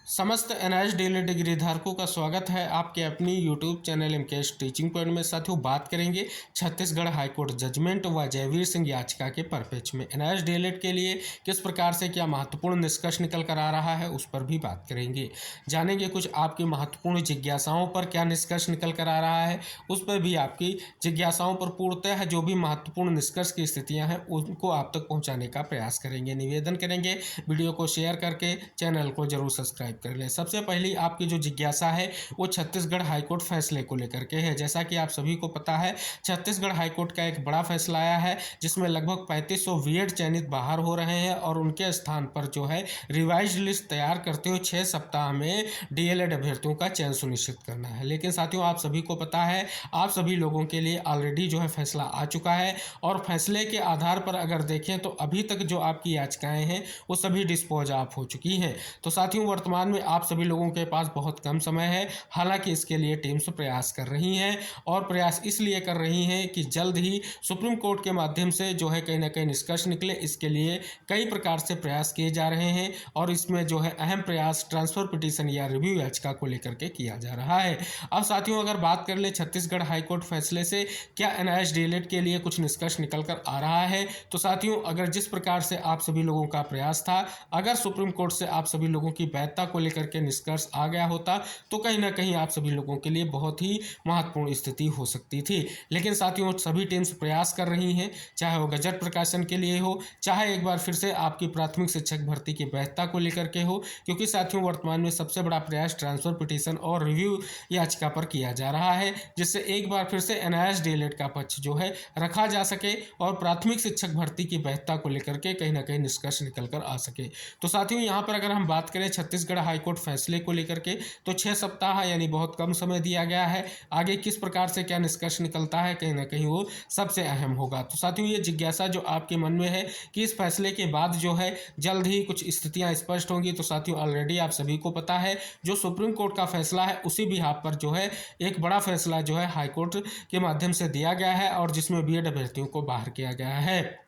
समस्त NIS DElEd degree धारकों का स्वागत है आपके अपनी YouTube channel MKS teaching point में। साथियों, बात करेंगे छत्तीसगढ़ हाईकोर्ट जजमेंट व जयवीर सिंह याचिका के परिपेक्ष में एनआईएस डीएलएड के लिए किस प्रकार से क्या महत्वपूर्ण निष्कर्ष निकल कर आ रहा है उस पर भी बात करेंगे। जानेंगे कुछ आपकी महत्वपूर्ण जिज्ञासाओं पर क्या निष्कर्ष निकल कर आ रहा है, उस पर भी आपकी जिज्ञासाओं पर पूर्णतः जो भी महत्वपूर्ण निष्कर्ष की स्थितियाँ हैं उनको आप तक पहुँचाने का प्रयास करेंगे। निवेदन करेंगे वीडियो को शेयर करके चैनल को जरूर सब्सक्राइब कर ले। सबसे पहली आपकी जो जिज्ञासा है वो छत्तीसगढ़ हाईकोर्ट फैसले को लेकर के है। जैसा कि आप सभी को पता है, छत्तीसगढ़ हाईकोर्ट का एक बड़ा फैसला आया है जिसमें लगभग 3500 बीएड चयनित बाहर हो रहे हैं और उनके स्थान पर जो है रिवाइज्ड लिस्ट तैयार करते हुए 6 सप्ताह में डीएलएड अभ्यर्थियों का चयन सुनिश्चित करना है। लेकिन साथियों, आप सभी को पता है, आप सभी लोगों के लिए ऑलरेडी जो है फैसला आ चुका है और फैसले के आधार पर अगर देखें तो अभी तक जो आपकी याचिकाएं हैं वो सभी डिस्पोज ऑफ हो चुकी हैं। तो साथियों, वर्तमान में आप सभी लोगों के पास बहुत कम समय है। हालांकि इसके लिए टीम्स प्रयास कर रही हैं और प्रयास इसलिए कर रही हैं कि जल्द ही सुप्रीम कोर्ट के माध्यम से जो है कहीं ना कहीं निष्कर्ष निकले। इसके लिए कई प्रकार से प्रयास किए जा रहे हैं और इसमें जो है अहम प्रयास ट्रांसफर पिटीशन या रिव्यू याचिका को लेकर के किया जा रहा है। अब साथियों, अगर बात कर ले छत्तीसगढ़ हाईकोर्ट फैसले से क्या एनआईएस डीएलएड के लिए कुछ निष्कर्ष निकल कर आ रहा है, तो साथियों, अगर जिस प्रकार से आप सभी लोगों का प्रयास था, अगर सुप्रीम कोर्ट से आप सभी लोगों की वैधता को लेकर के निष्कर्ष आ गया होता तो कहीं ना कहीं आप सभी लोगों के लिए बहुत ही महत्वपूर्ण स्थिति हो सकती थी। लेकिन साथियों, सभी टीम्स प्रयास कर रही हैं, चाहे वो गजट प्रकाशन के लिए हो, चाहे एक बार फिर से आपकी प्राथमिक शिक्षक भर्ती की वैधता को लेकर के हो, क्योंकि साथियों वर्तमान में सबसे बड़ा प्रयास ट्रांसफर पिटीशन और रिव्यू याचिका पर किया जा रहा है, जिससे एक बार फिर से एनआईएस डीएलएड का पक्ष जो है रखा जा सके और प्राथमिक शिक्षक भर्ती की वैधता को लेकर के कहीं ना कहीं निष्कर्ष निकल कर आ सके। तो साथियों, यहाँ पर अगर हम बात करें छत्तीसगढ़ हाईकोर्ट फैसले को लेकर के, तो 6 सप्ताह यानी बहुत कम समय दिया गया है। आगे किस प्रकार से क्या निष्कर्ष निकलता है, कहीं ना कहीं वो सबसे अहम होगा। तो साथियों, ये जिज्ञासा जो आपके मन में है कि इस फैसले के बाद जो है जल्द ही कुछ स्थितियां स्पष्ट होंगी, तो साथियों ऑलरेडी आप सभी को पता है जो सुप्रीम कोर्ट का फैसला है उसी बिहाफ पर जो है एक बड़ा फैसला जो है हाईकोर्ट के माध्यम से दिया गया है और जिसमें बीएड अभ्यर्थियों को बाहर किया गया है।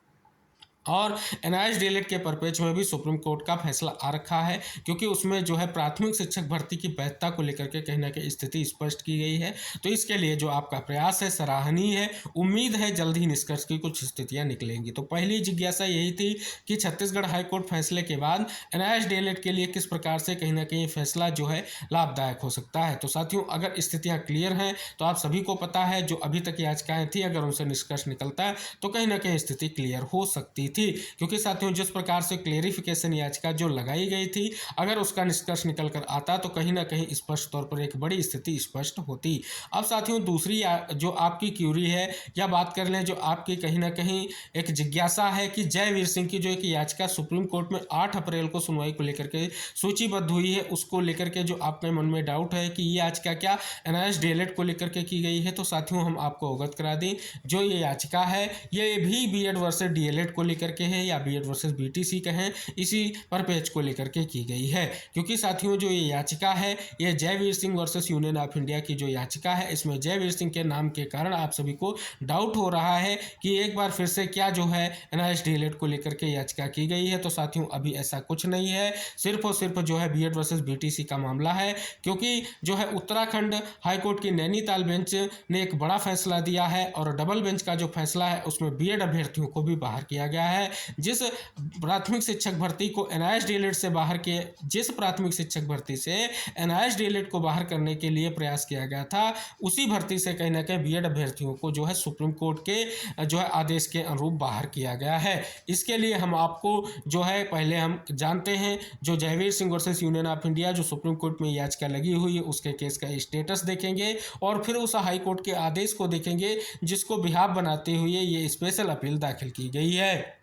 और एनआईएस डीएलएड के परिपेक्ष में भी सुप्रीम कोर्ट का फैसला आ रखा है, क्योंकि उसमें जो है प्राथमिक शिक्षक भर्ती की वैधता को लेकर के कहीं ना कहीं स्थिति स्पष्ट की गई है। तो इसके लिए जो आपका प्रयास है सराहनीय है। उम्मीद है जल्द ही निष्कर्ष की कुछ स्थितियां निकलेंगी। तो पहली जिज्ञासा यही थी कि छत्तीसगढ़ हाईकोर्ट फैसले के बाद एनआईएस डीएलएड के लिए किस प्रकार से कहीं ना कहीं फैसला जो है लाभदायक हो सकता है। तो साथियों, अगर स्थितियाँ क्लियर हैं तो आप सभी को पता है जो अभी तक याचिकाएं थी अगर उनसे निष्कर्ष निकलता है तो कहीं ना कहीं स्थिति क्लियर हो सकती थी। क्योंकि साथियों, जिस प्रकार से क्लेरिफिकेशन याचिका जो लगाई गई थी, अगर उसका निष्कर्ष निकल कर आता तो कहीं ना कहीं स्पष्ट तौर पर एक बड़ी स्थिति स्पष्ट होती। अब साथियों, दूसरी जो आपकी क्यूरी है या बात कर लें जो आपकी कहीं ना कहीं एक जिज्ञासा है कि जयवीर सिंह की जो एक याचिका सुप्रीम कोर्ट में 8 अप्रैल को सुनवाई को लेकर के सूचीबद्ध हुई है, उसको लेकर के जो आपके मन में डाउट है कि ये याचिका क्या एनआईएस डीएलएड को लेकर के की गई है, तो साथियों हम आपको अवगत करा दें जो ये याचिका है ये भी बीएड वर्सेस डीएलएड को लेकर के है या बीएड वर्सेस बीटीसी कहें, इसी परिपेक्ष को लेकर के की गई है। क्योंकि साथियों, जो ये याचिका है ये Jaiveer Singh versus union of India की जो याचिका है, इसमें जयवीर सिंह के नाम के कारण आप सभी को डाउट हो रहा है कि एक बार फिर से क्या जो है एनआईएस डीएलएड को लेकर के याचिका की गई है। तो साथियों, अभी ऐसा कुछ नहीं है, सिर्फ और सिर्फ जो है बीएड वर्सेस बीटीसी का मामला है। क्योंकि जो है उत्तराखंड हाईकोर्ट की नैनीताल बेंच ने एक बड़ा फैसला दिया है और डबल बेंच का जो फैसला है उसमें बीएड अभ्यर्थियों को भी बाहर किया गया है। जिस प्राथमिक शिक्षक भर्ती को एनआईएस डीएलएड से बाहर किए जिस प्राथमिक शिक्षक भर्ती से एनआईएस डीएलएड को बाहर करने के लिए प्रयास किया गया था, उसी भर्ती से कहीं ना कहीं बीएड अभ्यर्थियों को जो है सुप्रीम कोर्ट के जो है आदेश के अनुरूप बाहर किया गया है। इसके लिए हम आपको जो है पहले हम जानते हैं जो Jaiveer Singh versus union of India जो सुप्रीम कोर्ट में याचिका लगी हुई है उसके केस का स्टेटस देखेंगे और फिर उस हाई कोर्ट के आदेश को देखेंगे जिसको बिहाफ बनाते हुए ये स्पेशल अपील दाखिल की गई है।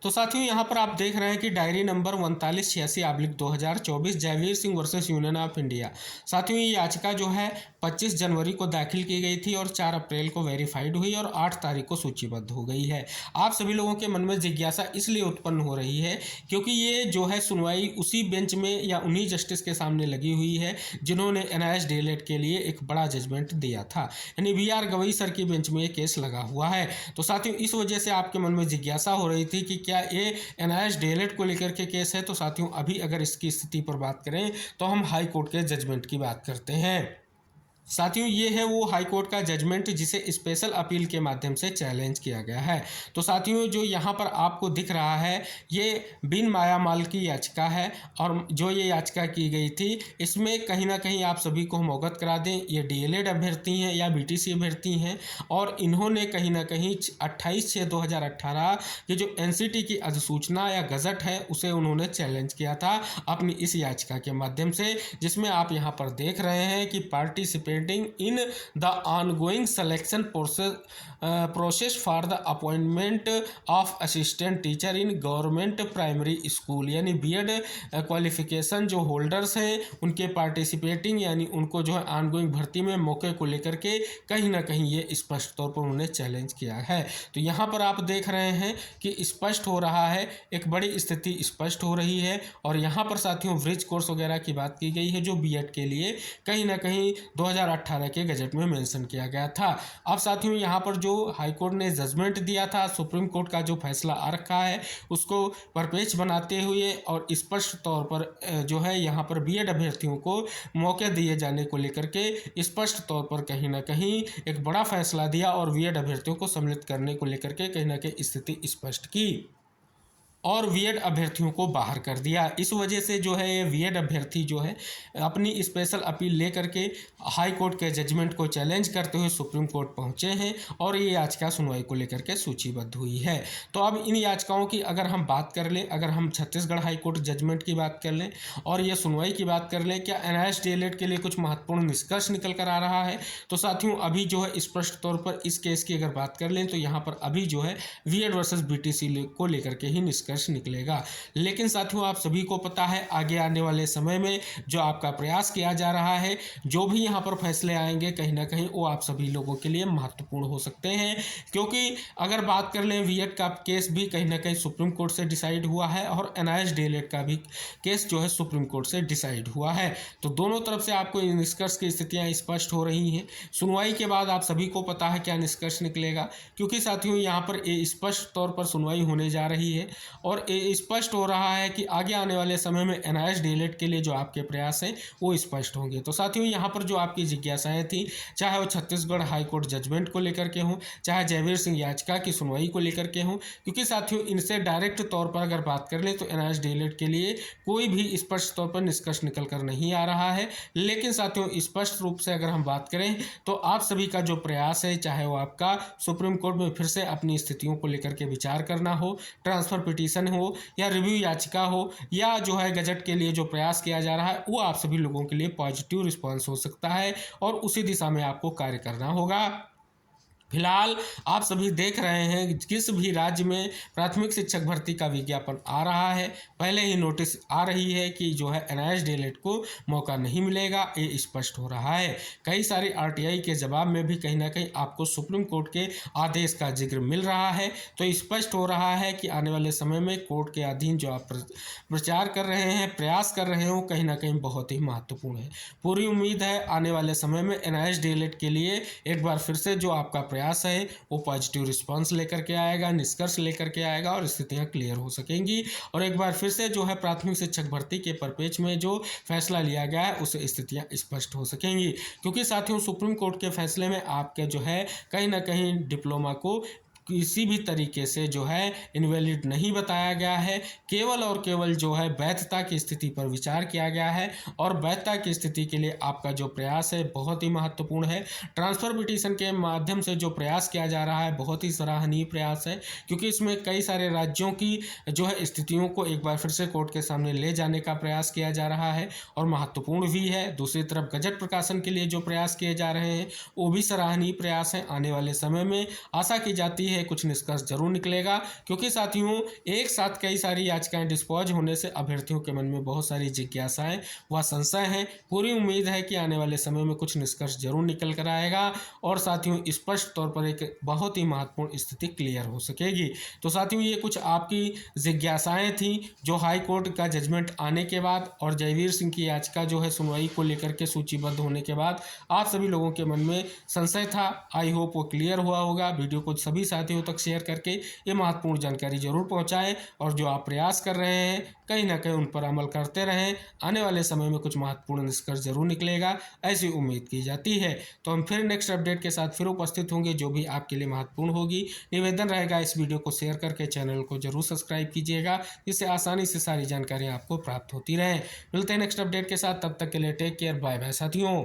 तो साथियों, यहाँ पर आप देख रहे हैं कि diary number 3986/2024 Jaiveer Singh versus union of India. साथियों, ये याचिका जो है 25 जनवरी को दाखिल की गई थी और 4 अप्रैल को वेरीफाइड हुई और 8 तारीख को सूचीबद्ध हो गई है। आप सभी लोगों के मन में जिज्ञासा इसलिए उत्पन्न हो रही है क्योंकि ये जो है सुनवाई उसी बेंच में या उन्हीं जस्टिस के सामने लगी हुई है जिन्होंने एनआईएस डीएलएड के लिए एक बड़ा जजमेंट दिया था, यानी बीआर गवई सर की बेंच में ये केस लगा हुआ है। तो साथियों, इस वजह से आपके मन में जिज्ञासा हो रही थी कि क्या ये एनआईएस डीएलएड को लेकर के केस है? तो साथियों अभी अगर इसकी स्थिति पर बात करें तो हम हाई कोर्ट के जजमेंट की बात करते हैं। साथियों ये है वो हाई कोर्ट का जजमेंट जिसे स्पेशल अपील के माध्यम से चैलेंज किया गया है। तो साथियों जो यहाँ पर आपको दिख रहा है ये बिन मायामाल की याचिका है और जो ये याचिका की गई थी इसमें कहीं ना कहीं आप सभी को हम अवगत करा दें, ये डीएलएड अभ्यर्थी हैं या बीटीसी अभ्यर्थी हैं और इन्होंने कहीं ना कहीं 28/6/2018 की जो एनसीटी की अधिसूचना या गजट है उसे उन्होंने चैलेंज किया था अपनी इस याचिका के माध्यम से, जिसमें आप यहाँ पर देख रहे हैं कि participate in the ongoing selection process for the appointment of assistant teacher in government primary school, यानी बीएड क्वालिफिकेशन जो होल्डर्स हैं उनके पार्टिसिपेटिंग यानी उनको जो है ऑनगोइंग भर्ती में मौके को लेकर के कहीं ना कहीं ये स्पष्ट तौर पर उन्होंने चैलेंज किया है। तो यहाँ पर आप देख रहे हैं कि स्पष्ट हो रहा है, एक बड़ी स्थिति स्पष्ट हो रही है। और यहाँ पर साथियों ब्रिज कोर्स वगैरह की बात की गई है जो बीएड के लिए कहीं ना कहीं 2018 के गजट में मेंशन किया गया था। अब साथियों यहाँ पर जो हाईकोर्ट ने जजमेंट दिया था, सुप्रीम कोर्ट का जो फैसला आ रखा है उसको परपेच बनाते हुए और स्पष्ट तौर पर जो है यहाँ पर बीएड अभ्यर्थियों को मौके दिए जाने को लेकर के स्पष्ट तौर पर कहीं ना कहीं एक बड़ा फैसला दिया और बीएड अभ्यर्थियों को सम्मिलित करने को लेकर के कहीं ना कहीं स्थिति स्पष्ट की और बीएड अभ्यर्थियों को बाहर कर दिया। इस वजह से जो है ये बीएड अभ्यर्थी जो है अपनी स्पेशल अपील लेकर के हाई कोर्ट के जजमेंट को चैलेंज करते हुए सुप्रीम कोर्ट पहुंचे हैं और ये याचिका सुनवाई को लेकर के सूचीबद्ध हुई है। तो अब इन याचिकाओं की अगर हम बात कर लें, अगर हम छत्तीसगढ़ हाई कोर्ट जजमेंट की बात कर लें और ये सुनवाई की बात कर लें, क्या एनआईएस डीएलएड के लिए कुछ महत्वपूर्ण निष्कर्ष निकल कर आ रहा है? तो साथियों अभी जो है स्पष्ट तौर पर इस केस की अगर बात कर लें तो यहाँ पर अभी जो है बीएड वर्सेस बीटीसी को लेकर के ही निष्कर्ष निकलेगा। लेकिन साथियों आप सभी को पता है आगे आने वाले समय में जो आपका प्रयास किया जा रहा है, जो भी यहाँ पर फैसले आएंगे कहीं ना कहीं वो आप सभी लोगों के लिए महत्वपूर्ण हो सकते हैं, क्योंकि अगर बात कर लें बीएड का केस भी कहीं ना कहीं सुप्रीम कोर्ट से डिसाइड हुआ है और एनआईएस डीएलएड का भी केस जो है सुप्रीम कोर्ट से डिसाइड हुआ है। तो दोनों तरफ से आपको निष्कर्ष की स्थितियां स्पष्ट हो रही हैं। सुनवाई के बाद आप सभी को पता है क्या निष्कर्ष निकलेगा, क्योंकि साथियों यहाँ पर स्पष्ट तौर पर सुनवाई होने जा रही है और स्पष्ट हो रहा है कि आगे आने वाले समय में एनआईएस डीएलएड के लिए जो आपके प्रयास हैं वो स्पष्ट होंगे। तो साथियों यहाँ पर जो आपकी जिज्ञासाएं थी, चाहे वो छत्तीसगढ़ हाईकोर्ट जजमेंट को लेकर के हों, चाहे जयवीर सिंह याचिका की सुनवाई को लेकर के हों, क्योंकि साथियों इनसे डायरेक्ट तौर पर अगर बात कर लें तो एनआईएस डीएलएड के लिए कोई भी स्पष्ट तौर पर निष्कर्ष निकल कर नहीं आ रहा है। लेकिन साथियों स्पष्ट रूप से अगर हम बात करें तो आप सभी का जो प्रयास है, चाहे वो आपका सुप्रीम कोर्ट में फिर से अपनी स्थितियों को लेकर के विचार करना हो, ट्रांसफर पिटीशन हो या रिव्यू याचिका हो या जो है गजट के लिए जो प्रयास किया जा रहा है, वो आप सभी लोगों के लिए पॉजिटिव रिस्पांस हो सकता है और उसी दिशा में आपको कार्य करना होगा। फिलहाल आप सभी देख रहे हैं किस भी राज्य में प्राथमिक शिक्षक भर्ती का विज्ञापन आ रहा है, पहले ही नोटिस आ रही है कि जो है एनआईएस डीएलएड को मौका नहीं मिलेगा, ये स्पष्ट हो रहा है। कई सारी आरटीआई के जवाब में भी कहीं ना कहीं आपको सुप्रीम कोर्ट के आदेश का जिक्र मिल रहा है। तो स्पष्ट हो रहा है कि आने वाले समय में कोर्ट के अधीन जो आप प्रचार कर रहे हैं, प्रयास कर रहे हो, कहीं ना कहीं बहुत ही महत्वपूर्ण है। पूरी उम्मीद है आने वाले समय में एनआईएस डीएलएड के लिए एक बार फिर से जो आपका प्रयास है वो पॉजिटिव रिस्पांस लेकर के आएगा, निष्कर्ष लेकर के आएगा और स्थितियां क्लियर हो सकेंगी और एक बार फिर से जो है प्राथमिक शिक्षक भर्ती के परिपेक्ष में जो फैसला लिया गया है उसे स्थितियां स्पष्ट हो सकेंगी। क्योंकि साथियों सुप्रीम कोर्ट के फैसले में आपके जो है कहीं ना कहीं डिप्लोमा को किसी भी तरीके से जो है इनवैलिड नहीं बताया गया है, केवल और केवल जो है वैधता की स्थिति पर विचार किया गया है और वैधता की स्थिति के लिए आपका जो प्रयास है बहुत ही महत्वपूर्ण है। ट्रांसफर पिटीशन के माध्यम से जो प्रयास किया जा रहा है बहुत ही सराहनीय प्रयास है, क्योंकि इसमें कई सारे राज्यों की जो है स्थितियों को एक बार फिर से कोर्ट के सामने ले जाने का प्रयास किया जा रहा है और महत्वपूर्ण भी है। दूसरी तरफ गजट प्रकाशन के लिए जो प्रयास किए जा रहे हैं वो भी सराहनीय प्रयास है। आने वाले समय में आशा की जाती है कुछ निष्कर्ष जरूर निकलेगा, क्योंकि साथियों एक साथ कई सारी याचिकाएं डिस्पोज होने से अभ्यर्थियों के मन में बहुत सारी जिज्ञासाएं व संशय हैं। पूरी उम्मीद है कि आने वाले समय में कुछ निष्कर्ष जरूर निकल कर आएगा और साथियों स्पष्ट तौर पर एक बहुत ही महत्वपूर्ण स्थिति क्लियर हो सकेगी। तो साथियों ये कुछ आपकी जिज्ञासाएं थी जो हाई कोर्ट का जजमेंट आने के बाद और जयवीर सिंह की याचिका जो है सुनवाई को लेकर के सूचीबद्ध होने के बाद आप सभी लोगों के मन में संशय था। आई होप वो क्लियर हुआ होगा। वीडियो को सभी साथ साथियों तक शेयर करके ये महत्वपूर्ण जानकारी जरूर पहुंचाएं और जो आप प्रयास कर रहे हैं कहीं ना कहीं उन पर अमल करते रहें। आने वाले समय में कुछ महत्वपूर्ण निष्कर्ष जरूर निकलेगा, ऐसी उम्मीद की जाती है। तो हम फिर नेक्स्ट अपडेट के साथ फिर उपस्थित होंगे जो भी आपके लिए महत्वपूर्ण होगी। निवेदन रहेगा इस वीडियो को शेयर करके चैनल को जरूर सब्सक्राइब कीजिएगा, जिससे आसानी से सारी जानकारियाँ आपको प्राप्त होती रहें। मिलते हैं नेक्स्ट अपडेट के साथ, तब तक के लिए टेक केयर, बाय बाय साथियों।